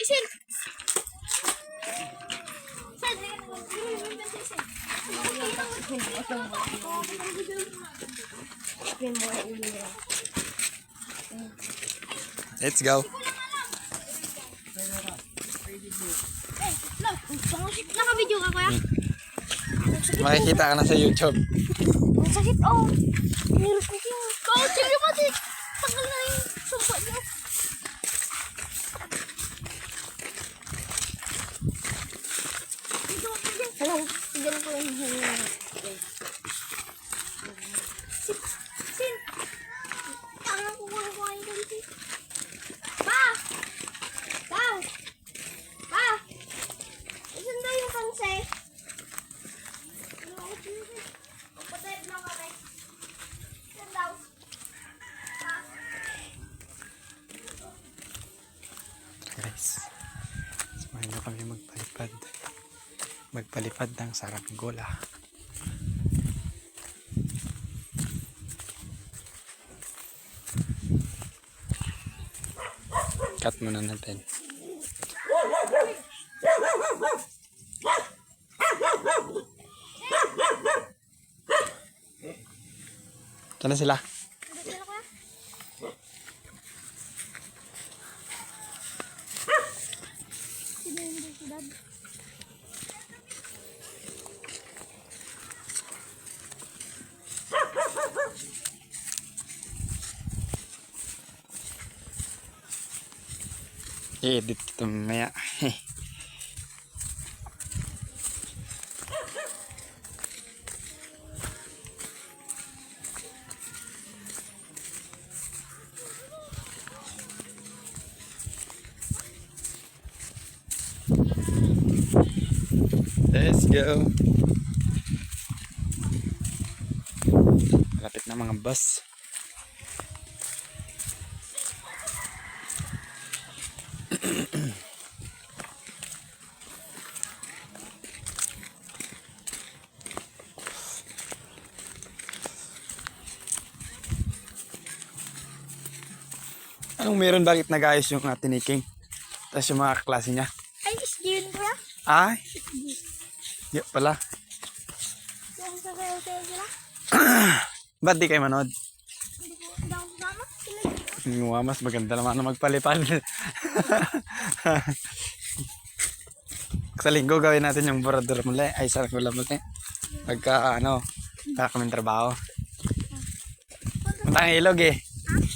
Sisil. Let's go. Naka-video ka, kuya? Makikita ka na sa YouTube. Ang sakit, oh. Nirus ko siya. Sige mo, sige. Tagal na yung sumpa niyo. Hello. Diyan ko yung Sin. Tangan ko kung kuhain ka dito. Pa! Pa! Pa! Isan daw yung panse? Patay lang kami. Isan daw? Guys, samahan nyo kami magpalipad ng saranggola. Cut muna natin. Ito na sila. I-edit ito mamaya. Let's go. Malapit na mga bus. Anong meron, bakit nag-ayos yung tiniking? Tapos yung mga klase niya? Ay, yun kuya. Ay! Yun pala. Yung sa kayo sila. Ba't di kayo manood? Hindi ako kasama. Mas maganda naman na magpalipad. Sa linggo gawin natin yung borador muli. Ay, saranggola muli. Pagka kaming trabaho. Puntang ilog eh.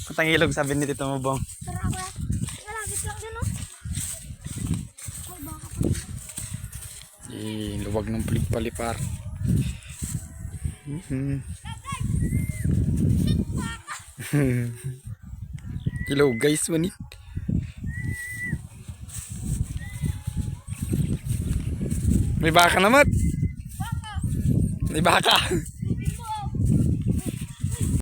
Puntang ilog, sabi ni Tito Mubong. Tara kuya. Malapit lang din, oh. Ay, baka pa. Luwag ng palipar. Hello guys, manit. May baka naman. May baka.